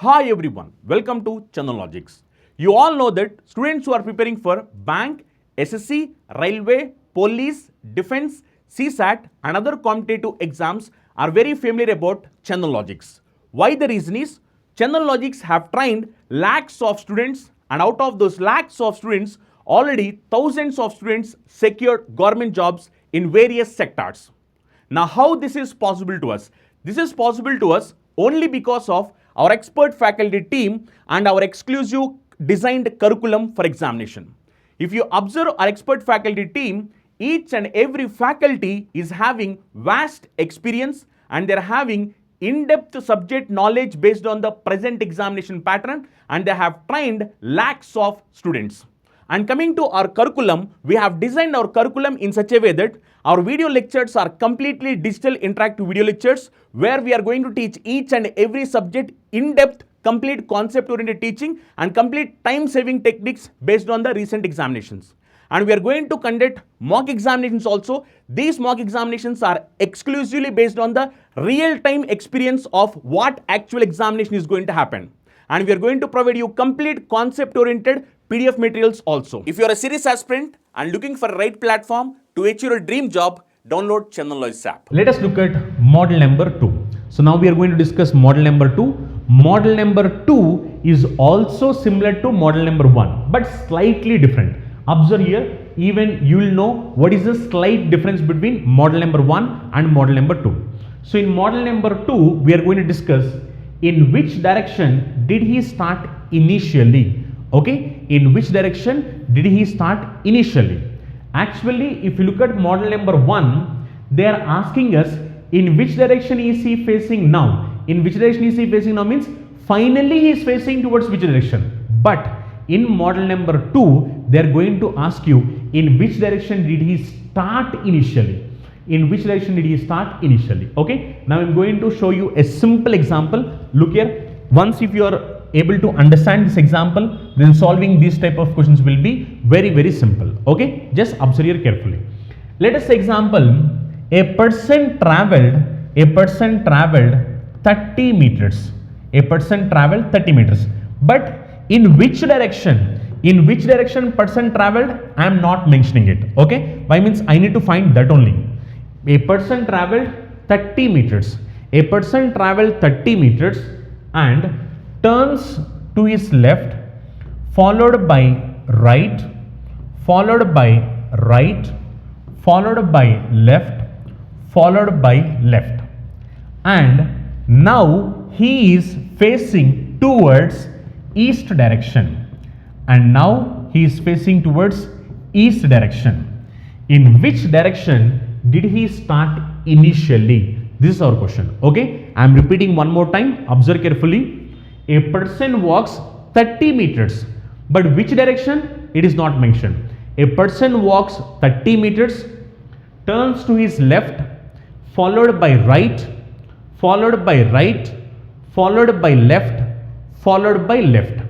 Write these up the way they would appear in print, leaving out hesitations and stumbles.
Hi everyone, welcome to Chandan Logics. You all know that students who are preparing for bank, SSC, railway, police, defense, CSAT and other competitive exams are very familiar about Chandan Logics. Why the reason is, Chandan Logics have trained lakhs of students, and out of those lakhs of students, already thousands of students secured government jobs in various sectors. Now, how this is possible to us? This is possible to us only because of our expert faculty team and our exclusive designed curriculum for examination. If you observe our expert faculty team, each and every faculty is having vast experience and they're having in-depth subject knowledge based on the present examination pattern, and they have trained lakhs of students. And coming to our curriculum, we have designed our curriculum in such a way that our video lectures are completely digital interactive video lectures where we are going to teach each and every subject in depth, complete concept oriented teaching and complete time saving techniques based on the recent examinations. And we are going to conduct mock examinations also. These mock examinations are exclusively based on the real-time experience of what actual examination is going to happen. And we are going to provide you complete concept-oriented PDF materials also. If you are a serious aspirant and looking for the right platform to achieve your dream job, download Chandan Logics app. Let us look at model number 2. So now we are going to discuss model number 2. Model number 2 is also similar to model number 1 but slightly different. Observe here, even you will know what is the slight difference between model number 1 and model number 2. So in model number 2, we are going to discuss in which direction did he start initially. Okay, in which direction did he start initially? Actually, if you look at model number 1, they are asking us in which direction is he facing now. In which direction is he facing now means finally he is facing towards which direction. But in model number 2, they are going to ask you in which direction did he start initially. In which direction did he start initially? Okay, now I am going to show you a simple example. Look here, once if you are able to understand this example, then solving these type of questions will be very simple. Okay, just observe here carefully. Let us say example, a person traveled 30 meters. A person traveled 30 meters. But in which direction? In which direction person traveled? I am not mentioning it. Okay, why means I need to find that only. A person traveled 30 meters. A person traveled 30 meters and turns to his left, followed by right, followed by right, followed by left, followed by left. And now he is facing towards east direction. And now he is facing towards east direction. In which direction did he start initially? This is our question. Okay, I am repeating one more time. Observe carefully. A person walks 30 meters, but which direction? It is not mentioned. A person walks 30 meters, turns to his left, followed by right, followed by right, followed by left, followed by left.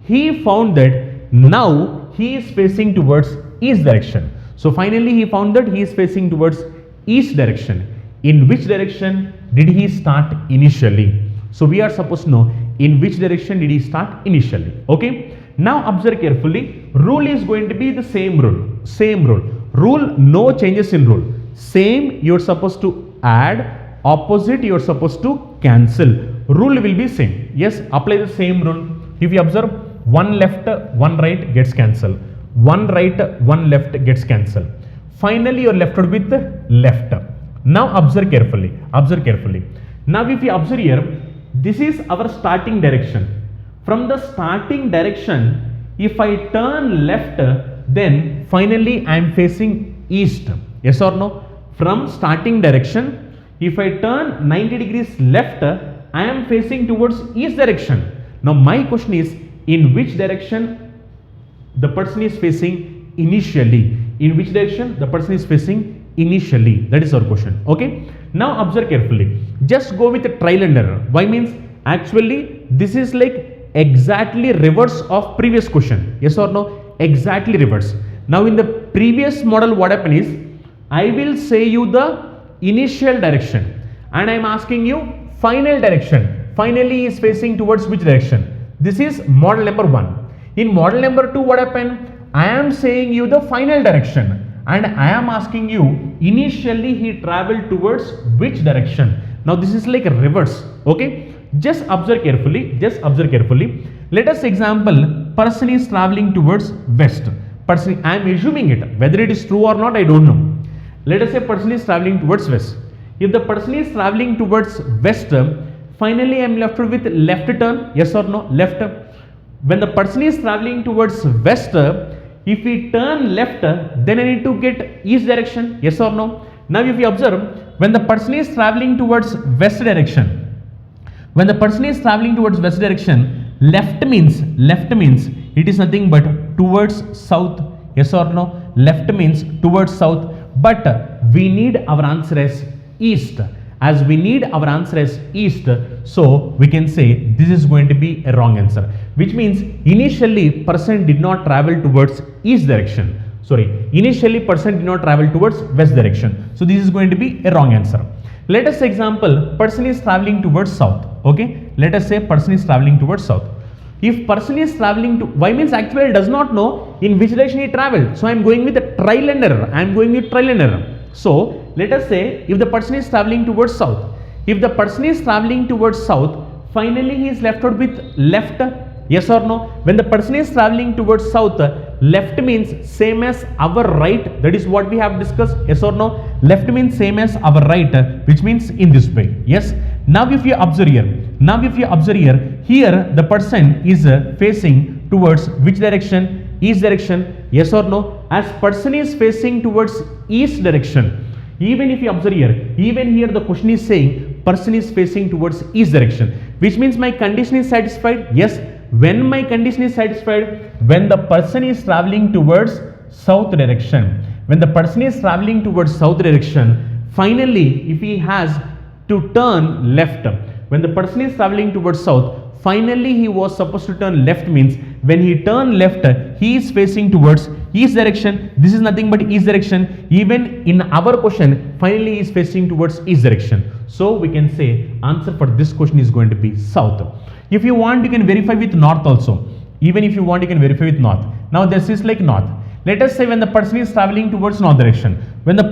He found that now he is facing towards east direction. So finally he found that he is facing towards east direction. In which direction did he start initially? So we are supposed to know in which direction did he start initially. Okay, now observe carefully. Rule is going to be the same rule. Same rule. Rule, no changes in rule. Same, you are supposed to add. Opposite, you are supposed to cancel. Rule will be same. Yes, apply the same rule. If you observe, one left, one right gets cancelled. One right, one left gets cancelled. Finally, you are left with left. Now observe carefully. Observe carefully. Now if you observe here, this is our starting direction. From the starting direction, if I turn left, then finally I am facing east. Yes or no? From starting direction, if I turn 90 degrees left, I am facing towards east direction. Now my question is, in which direction the person is facing initially? In which direction the person is facing initially? That is our question. Okay, now observe carefully. Just go with a trial and error. Why means actually this is like exactly reverse of previous question. Yes or no? Exactly reverse. Now in the previous model what happened is, I will say you the initial direction and I am asking you final direction. finally he is facing towards which direction? This is model number 1. In model number 2, what happened? I am saying you the final direction and I am asking you initially he traveled towards which direction. Now this is like a reverse. Okay, just observe carefully, let us example, person is traveling towards west. Person, I am assuming it, whether it is true or not I don't know. Let us say person is traveling towards west. If the person is traveling towards west, finally I am left with left turn, yes or no? Left. When the person is traveling towards west, if we turn left, then I need to get east direction, yes or no? Now if you observe, when the person is traveling towards west direction, left means it is nothing but towards south, yes or no? Left means towards south, but we need our answer as east. As we need our answer as east, so we can say this is going to be a wrong answer, which means initially person did not travel towards east direction. Initially person did not travel towards west direction. So this is going to be a wrong answer. Let us say example, person is traveling towards south. Okay, let us say person is traveling towards south. If person is traveling to y means actually it does not know in which direction he traveled. So I am going with a trial and error. So let us say if the person is traveling towards south. Finally he is left out with left, yes or no? When the person is traveling towards south, left means same as our right. That is what we have discussed, yes or no? Left means same as our right, which means in this way. Yes. Now if you observe here, here the person is facing towards which direction? East direction, yes or no? As person is facing towards east direction, even if you observe here, even here the question is saying person is facing towards east direction, which means my condition is satisfied. Yes. When my condition is satisfied, when the person is traveling towards south direction, finally if he has to turn left, when the person is traveling towards south, finally he was supposed to turn left means when he turned left, he is facing towards east direction. This is nothing but east direction. Even in our question, finally he is facing towards east direction. So we can say answer for this question is going to be south. If you want, you can verify with north also. Even if you want, you can verify with north. Now this is like north. Let us say when the person is traveling towards north direction. Left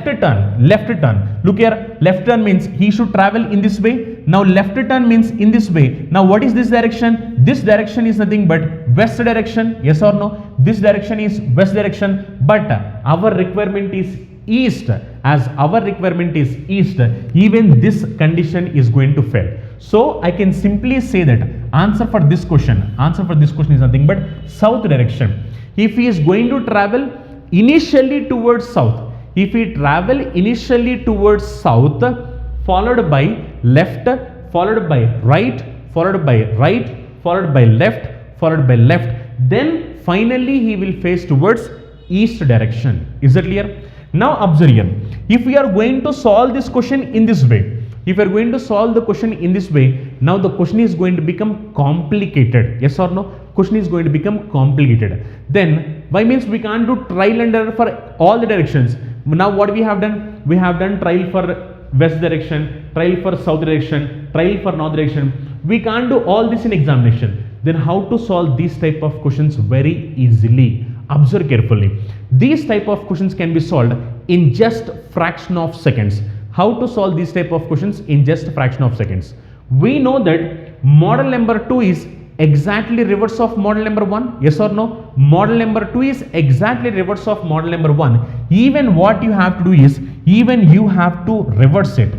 turn. Look here, left turn means he should travel in this way. Now left turn means in this way. Now what is this direction? This direction is nothing but west direction, yes or no? This direction is west direction, but our requirement is east. As our requirement is east, even this condition is going to fail. So I can simply say that answer for this question is nothing but south direction. If he is going to travel initially towards south, followed by left, followed by right, followed by left, then finally he will face towards east direction. Is that clear? Now observe here, if we are going to solve this question in this way, now the question is going to become complicated, yes or no? Question is going to become complicated. Then why means we can't do trial and error for all the directions. Now what we have done? We have done trial for west direction, trial for south direction, trial for north direction. We can't do all this in examination. Then how to solve these type of questions? Very easily. Observe carefully. These type of questions can be solved in just fraction of seconds. How to solve these type of questions in just fraction of seconds? We know that model number 2 is exactly reverse of model number 1, yes or no? Model number 2 is exactly reverse of model number 1. Even what you have to do is, even you have to reverse it.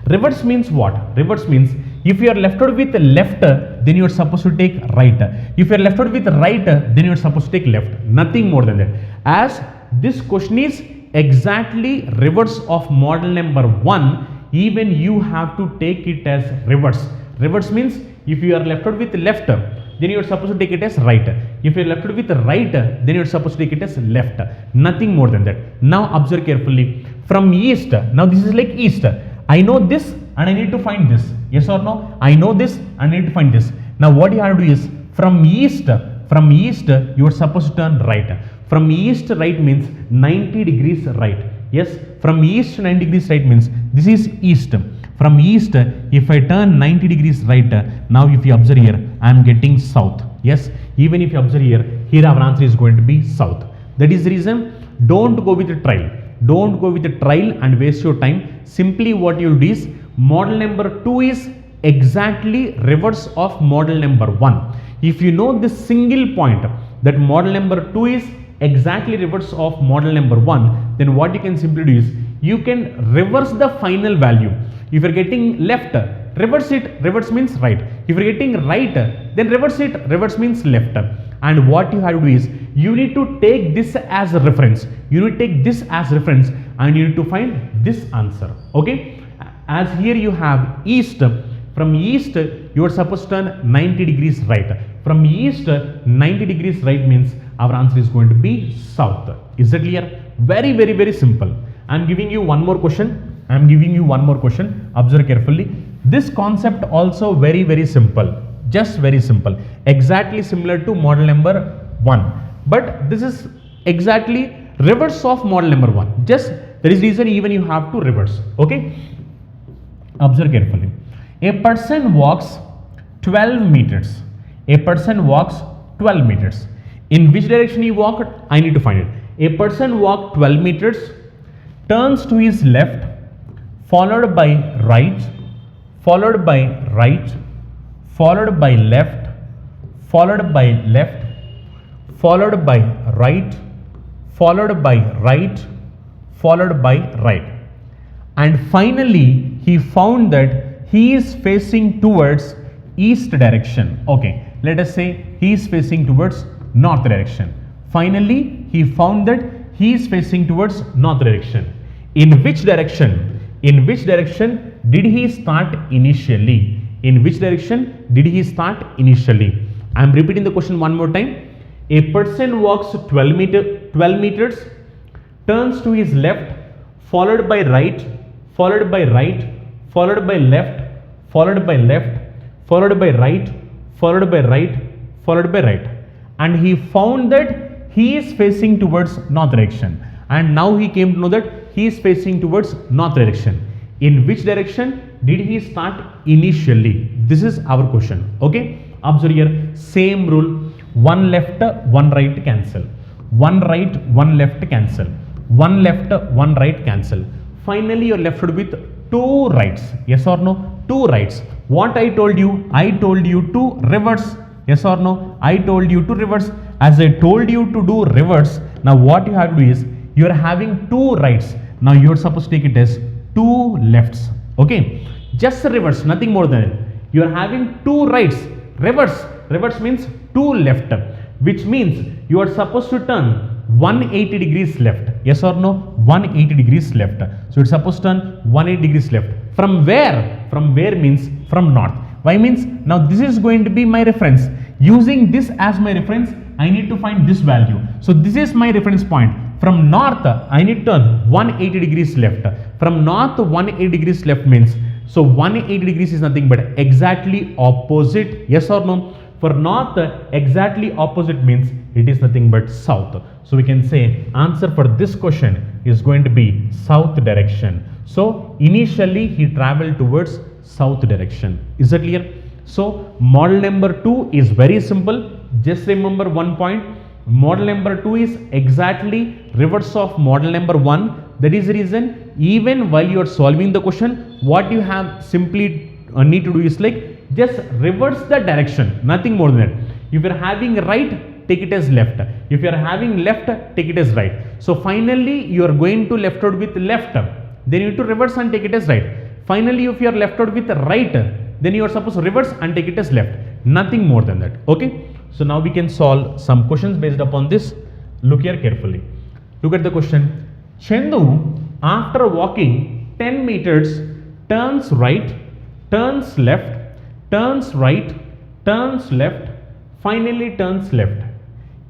Reverse means what? Reverse means if you are left out with left, then you are supposed to take right. If you are left out with right, then you are supposed to take left. Nothing more than that. As this question is exactly reverse of model number 1, even you have to take it as reverse. Reverse means if you are left out with left, then you are supposed to take it as right. If you are left out with right, then you are supposed to take it as left. Nothing more than that. Now observe carefully. From east, now this is like east. I know this and I need to find this. Yes or no? I know this and I need to find this. Now what you have to do is from east you are supposed to turn right. From east right means 90 degrees right. Yes, from east 90 degrees right means this is east. From east, if I turn 90 degrees right, now if you observe here, I am getting south. Yes, even if you observe here our answer is going to be south. That is the reason, don't go with the trial. Don't go with the trial and waste your time. Simply what you will do is, model number 2 is exactly reverse of model number 1. If you know this single point, that model number 2 is exactly reverse of model number 1, then what you can simply do is, you can reverse the final value. If you are getting left, reverse it, reverse means right. If you are getting right, then reverse it, reverse means left. And what you have to do is, you need to take this as a reference. You need to take this as reference and you need to find this answer. Okay, as here you have east. From east you are supposed to turn 90 degrees right. From east 90 degrees right means our answer is going to be south. Is it clear? Very, very, very simple. I am giving you one more question. I am giving you one more question. Observe carefully. This concept also very, very simple. Just very simple. Exactly similar to model number 1. But this is exactly reverse of model number 1. Just there is reason even you have to reverse. Okay. Observe carefully. A person walks 12 meters. A person walks 12 meters. In which direction he walked? I need to find it. A person walked 12 meters, turns to his left, followed by right, followed by right, followed by left, followed by left, followed by right, followed by right, followed by right. And finally, he found that he is facing towards east direction. Okay, let us say he is facing towards north direction. Finally, he found that he is facing towards north direction. In which direction? In which direction did he start initially? In which direction did he start initially? I am repeating the question one more time. A person walks 12 meters, turns to his left, followed by right, followed by right, followed by left, followed by left, followed by right, followed by right, followed by right. And he found that he is facing towards north direction. And now he came to know that he is facing towards north direction. In which direction did he start initially? This is our question. Okay. Observe here, same rule. One left, one right cancel. One right, one left cancel. One left, one right cancel. Finally, you are left with two rights. Yes or no? Two rights. What I told you? I told you to reverse. Yes or no? I told you to reverse. As I told you to do reverse, now what you have to do is, you are having two rights. Now you are supposed to take it as two lefts. Okay, just reverse, nothing more than it. You are having two rights. Reverse, reverse means two left, which means you are supposed to turn 180 degrees left. Yes or no? 180 degrees left. So it's supposed to turn 180 degrees left. From where? From where means from north. Why means, now this is going to be my reference. Using this as my reference, I need to find this value. So this is my reference point. From north, I need to turn 180 degrees left. From north, 180 degrees left means, so 180 degrees is nothing but exactly opposite. Yes or no? For north, exactly opposite means it is nothing but south. So we can say answer for this question is going to be south direction. So initially he traveled towards south direction. Is that clear? So model number 2 is very simple. Just remember one point. Model number 2 is exactly reverse of model number 1. That is the reason, even while you are solving the question, what you have simply need to do is like just reverse the direction, nothing more than that. If you are having right, take it as left. If you are having left, take it as right. So finally you are going to left out with left, then you need to reverse and take it as right. Finally, if you are left out with right, then you are supposed to reverse and take it as left, nothing more than that. Okay. So now we can solve some questions based upon this. Look here carefully. Look at the question. Chandu, after walking 10 meters, turns right, turns left, turns right, turns left, finally turns left.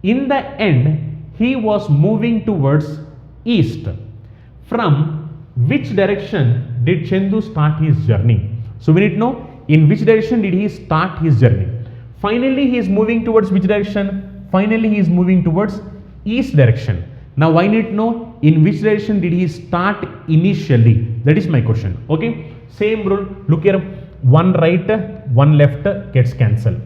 In the end, he was moving towards east. From which direction did Chandu start his journey? So we need to know in which direction did he start his journey. Finally, he is moving towards which direction? Finally, he is moving towards east direction. Now I need to know in which direction did he start initially. That is my question. Okay, same rule. Look here, one right, one left gets cancelled.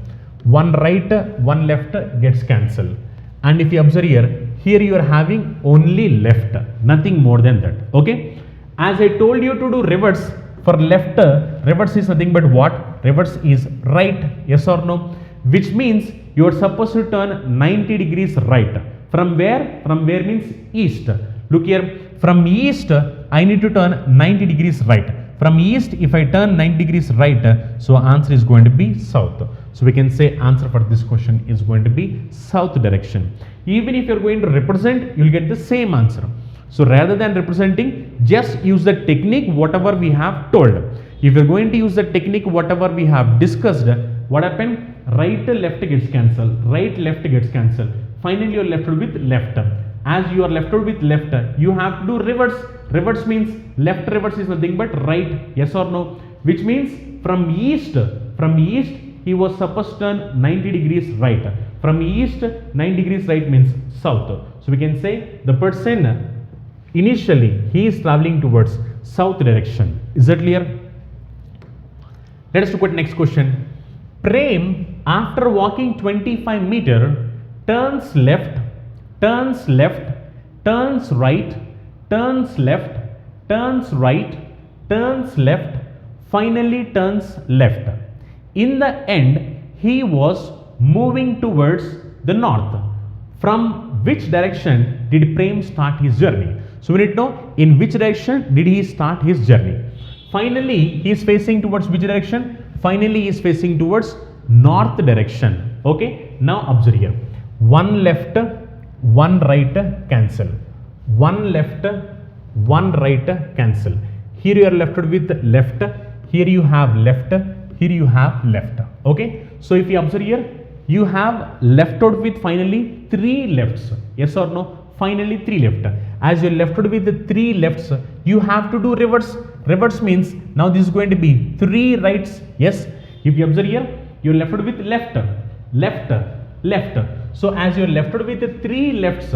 One right, one left gets cancelled. And if you observe here you are having only left, nothing more than that. Okay, as I told you to do reverse, for left, reverse is nothing but what? Reverse is right, yes or no? Which means you are supposed to turn 90 degrees right. From where? From where means east. Look here, from east I need to turn 90 degrees right. From east, if I turn 90 degrees right, so answer is going to be south. So we can say answer for this question is going to be south direction. Even if you are going to represent, you will get the same answer. So rather than representing, just use the technique whatever we have told. If you are going to use the technique whatever we have discussed, what happened? Right left gets cancelled, right left gets cancelled. Finally you are left with left. As you are left with left, you have to do reverse. Reverse means left reverse is nothing but right, yes or no? Which means from east he was supposed to turn 90 degrees right. From east 90 degrees right means south. So we can say the person initially he is traveling towards south direction. Is that clear? Let us look at next question. Prem, after walking 25 meter, turns left, turns left, turns right, turns left, turns right, turns left, finally turns left. In the end, he was moving towards the north. From which direction did Prem start his journey? So we need to know in which direction did he start his journey. Finally, he is facing towards which direction? Finally, he is facing towards north direction. Okay, now observe here. One left, one right, cancel. One left, one right, cancel. Here you are left with left, here you have left, here you have left. Okay, so if you observe here, you have left out with finally 3 lefts, yes or no? Finally 3 left. As you are left out with the 3 lefts, you have to do reverse. Reverse means now this is going to be 3 rights. Yes, if you observe here, you are left out with left, left, left. So as you are left out with the 3 lefts,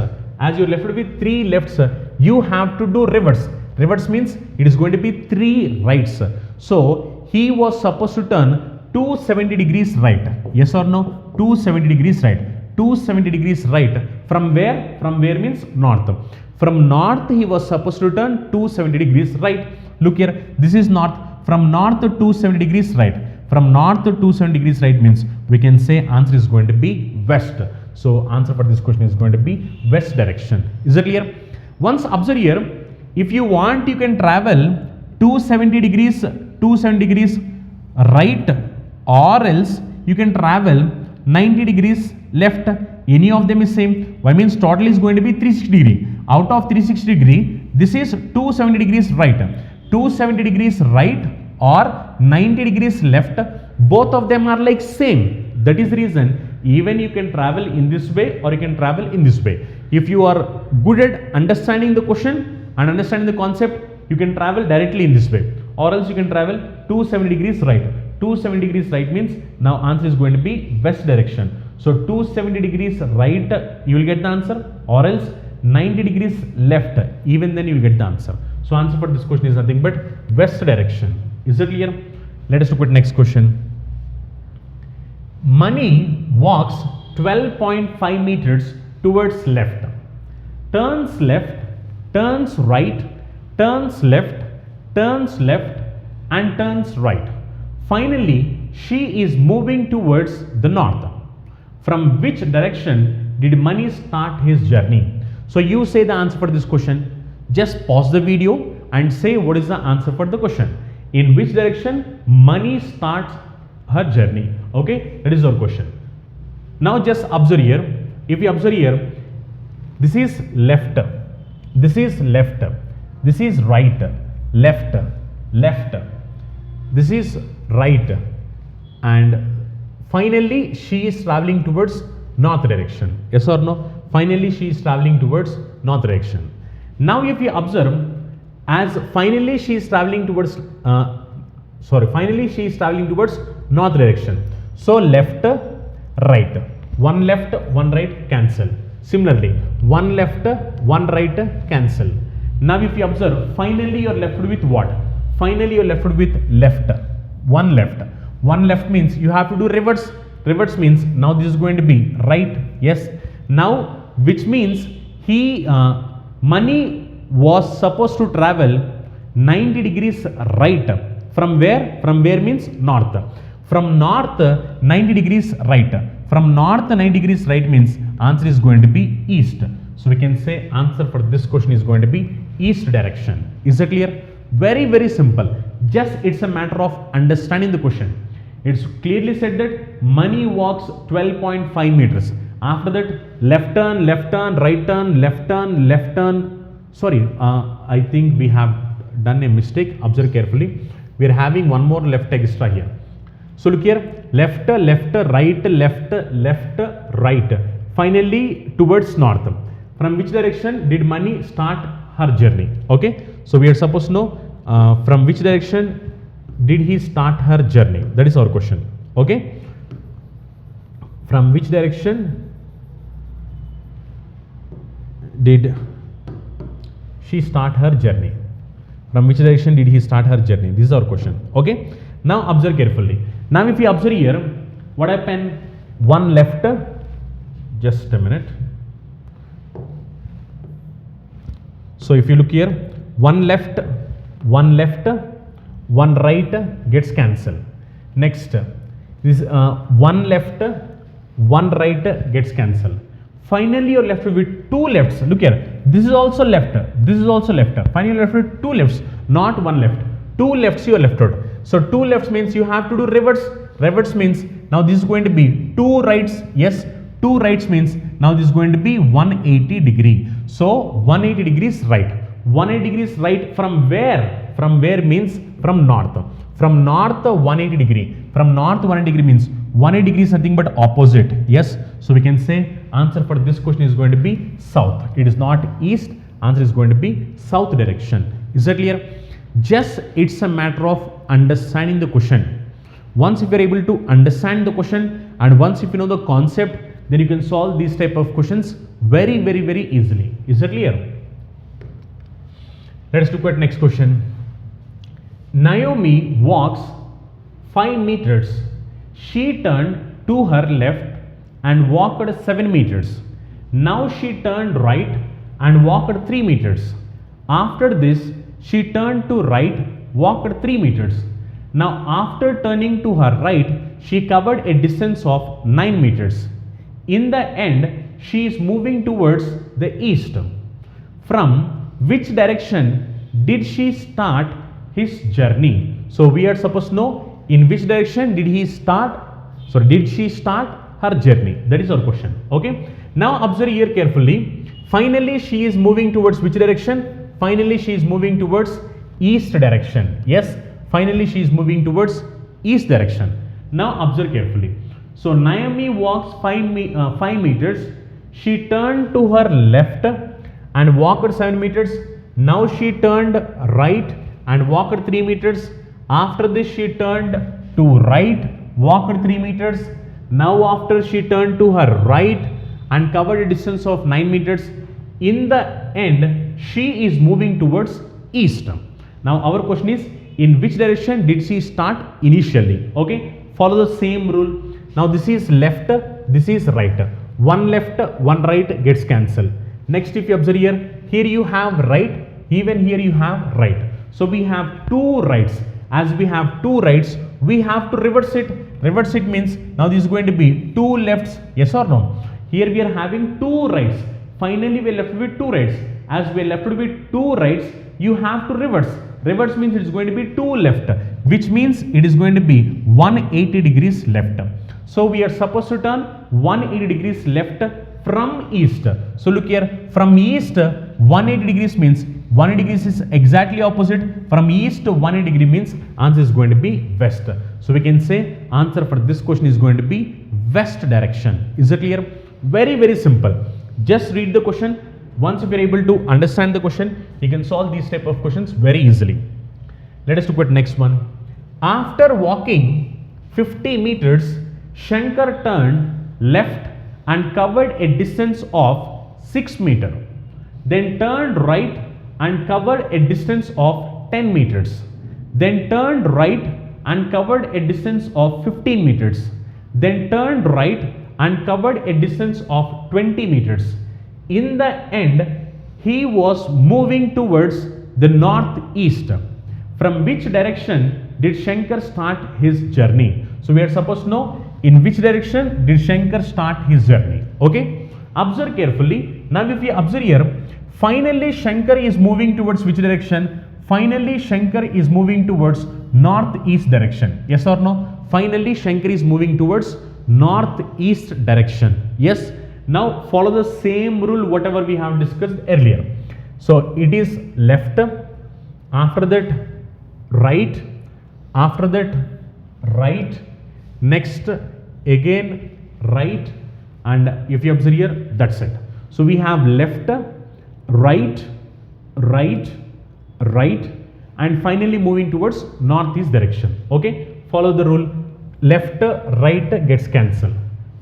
you have to do reverse. Reverse means it is going to be 3 rights. So he was supposed to turn 270 degrees right. Yes or no? 270 degrees right. 270 degrees right. From where? From where means north. From north he was supposed to turn 270 degrees right. Look here, this is north. From north to 270 degrees right. From north to 270 degrees right means we can say answer is going to be west. So answer for this question is going to be west direction. Is it clear? Once observe here, if you want you can travel 270 degrees right, or else you can travel 90 degrees left. Any of them is same. Why means total is going to be 360 degree. Out of 360 degree, this is 270 degrees right. 270 degrees right or 90 degrees left, both of them are like same. That is the reason even you can travel in this way or you can travel in this way. If you are good at understanding the question and understanding the concept, you can travel directly in this way, or else you can travel 270 degrees right. 270 degrees right means now answer is going to be west direction. So 270 degrees right you will get the answer, or else 90 degrees left, even then you will get the answer. So answer for this question is nothing but west direction. Is it clear? Let us look at next question. Mani walks 12.5 meters towards left, turns left, turns right, turns left, turns left and turns right. Finally, she is moving towards the north. From which direction did Mani start his journey? So you say the answer for this question. Just pause the video and say what is the answer for the question. In which direction Mani starts her journey? Okay, that is our question. Now just observe here. If you observe here, this is left, this is left, this is right, left, left, this is right, and finally she is traveling towards north direction. Yes or no? Finally she is traveling towards north direction. Now if you observe, as finally she is traveling towards finally she is traveling towards north direction. So left, right, one left, one right, cancel. Similarly, 1 left, 1 right, cancel. Now if you observe, finally you are left with what? Finally you are left with left. 1 left. 1 left means you have to do reverse. Reverse means now this is going to be right. Yes. Now which means he money was supposed to travel 90 degrees right. From where? From where means north. From north 90 degrees right. From north 90 degrees right means answer is going to be east. So we can say answer for this question is going to be east direction. Is it clear? Very, very simple. Just it's a matter of understanding the question. It's clearly said that money walks 12.5 meters. After that, left turn, right turn, left turn, left turn. Sorry, I think we have done a mistake. Observe carefully. We are having one more left extra here. So look here, left, left, right. Finally towards north. From which direction did money start her journey? Okay. So we are supposed to know from which direction did he start her journey? That is our question. Okay. From which direction did she start her journey? From which direction did he start her journey? This is our question. Okay. Now observe carefully. Now if you observe here, what happened? 1 left, just a minute. So if you look here, 1 left, 1 right gets cancelled. Next, this 1 left, 1 right gets cancelled. Finally you are left with 2 lefts. Look here, this is also left, this is also left. Finally you are left with 2 lefts, not 1 left. 2 lefts you are left out. So 2 lefts means you have to do reverse. Reverse means now this is going to be 2 rights. Yes, 2 rights means now this is going to be 180 degree. So 180 degrees right. 180 degrees right from where? From where means from north. From north 180 degree. From north 180 degree means 180 degree is nothing but opposite. Yes. So we can say answer for this question is going to be south. It is not east. Answer is going to be south direction. Is that clear? Just it's a matter of understanding the question. Once if you are able to understand the question and once if you know the concept, then you can solve these type of questions very, very, very easily. Is that clear? Let us look at next question. Naomi walks 5 meters. She turned to her left and walked 7 meters. Now she turned right and walked 3 meters. After this, she turned to right, walked 3 meters. Now after turning to her right, she covered a distance of 9 meters. In the end, she is moving towards the east. From which direction did she start his journey? So we are supposed to know in which direction did he start, did she start her journey? That is our question. Okay. Now observe here carefully. Finally she is moving towards which direction? Finally she is moving towards east direction. Yes. Finally she is moving towards east direction. Now observe carefully. So Naomi walks 5 meters. She turned to her left and walked 7 meters. Now she turned right and walked 3 meters. After this she turned to right, walked 3 meters. Now after she turned to her right and covered a distance of 9 meters. In the end she is moving towards east. Now our question is, in which direction did she start initially? Okay, follow the same rule. Now this is left, this is right. 1 left, 1 right gets cancelled. Next if you observe here you have right, even here you have right. So we have 2 rights. As we have 2 rights, we have to reverse it. Reverse it means now this is going to be 2 lefts, yes or no? Here we are having 2 rights. Finally we are left with 2 rights. As we are left with 2 rights, you have to reverse. Reverse means it is going to be 2 left, which means it is going to be 180 degrees left. So we are supposed to turn 180 degrees left from east. So look here, from east 180 degrees means 180 degrees is exactly opposite. From east to 180 degree means answer is going to be west. So we can say answer for this question is going to be west direction. Is it clear? Very, very simple. Just read the question. Once if you are able to understand the question, you can solve these type of questions very easily. Let us look at next one. After walking 50 meters, Shankar turned left and covered a distance of 6 meter, then turned right and covered a distance of 10 meters, then turned right and covered a distance of 15 meters, then turned right and covered a distance of 20 meters. In the end, he was moving towards the northeast. From which direction did Shankar start his journey? So we are supposed to know in which direction did Shankar start his journey. Okay, observe carefully. Now if you observe here, finally Shankar is moving towards which direction? Finally Shankar is moving towards northeast direction. Yes or no? Finally Shankar is moving towards northeast direction. Yes. Now follow the same rule whatever we have discussed earlier. So it is left, after that right, after that right, next again right, and if you observe here, that's it. So we have left, right, right, right, and finally moving towards northeast direction. Okay, follow the rule. Left, right gets cancelled.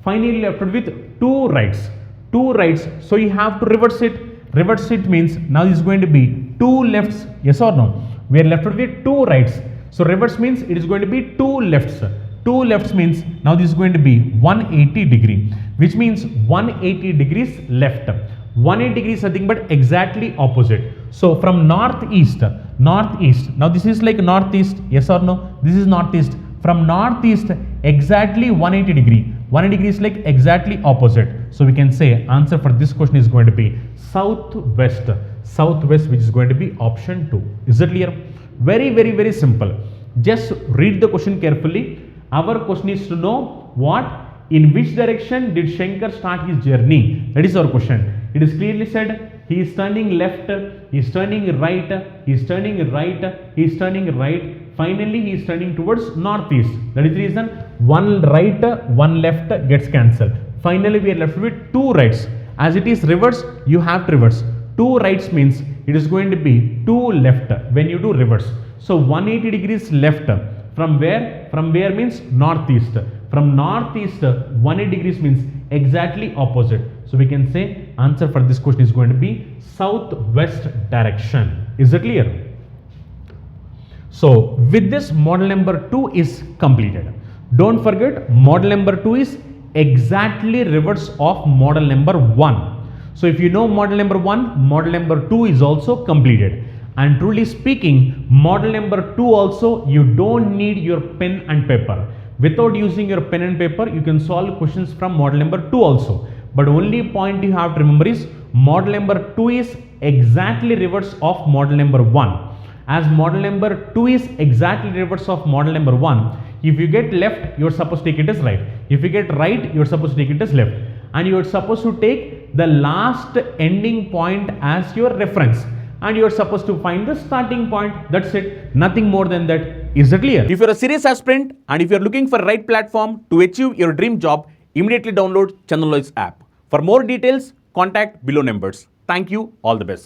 Finally left with two rights. Two rights. So you have to reverse it. Reverse it means now this is going to be two lefts. Yes or no? We are left with two rights. So reverse means it is going to be two lefts. Two lefts means now this is going to be 180 degree, which means 180 degrees left. 180 degrees nothing but exactly opposite. So from northeast, northeast. Now this is like northeast. Yes or no? This is northeast. From northeast exactly 180 degree. 180 degree is like exactly opposite. So we can say answer for this question is going to be southwest. Southwest, which is going to be option 2. Is it clear? Very simple. Just read the question carefully. Our question is to know what, in which direction did Shankar start his journey? That is our question. It is clearly said he is turning left, he is turning right, he is turning right, he is turning right. Finally, he is turning towards northeast. That is the reason one right, one left gets cancelled. Finally, we are left with two rights. As it is reverse, you have to reverse. Two rights means it is going to be two left when you do reverse. So 180 degrees left. From where? From where means northeast. From northeast, 180 degrees means exactly opposite. So we can say answer for this question is going to be southwest direction. Is it clear? So with this, model number 2 is completed. Don't forget, model number 2 is exactly reverse of model number 1. So if you know model number 1, model number 2 is also completed. And truly speaking, model number 2 also, you don't need your pen and paper. Without using your pen and paper, you can solve questions from model number 2 also. But only point you have to remember is model number 2 is exactly reverse of model number 1. As model number 2 is exactly reverse of model number 1, if you get left, you are supposed to take it as right. If you get right, you are supposed to take it as left. And you are supposed to take the last ending point as your reference. And you are supposed to find the starting point. That's it. Nothing more than that. Is it clear? If you're a serious aspirant and if you're looking for right platform to achieve your dream job, immediately download Chandan app. For more details, contact below numbers. Thank you. All the best.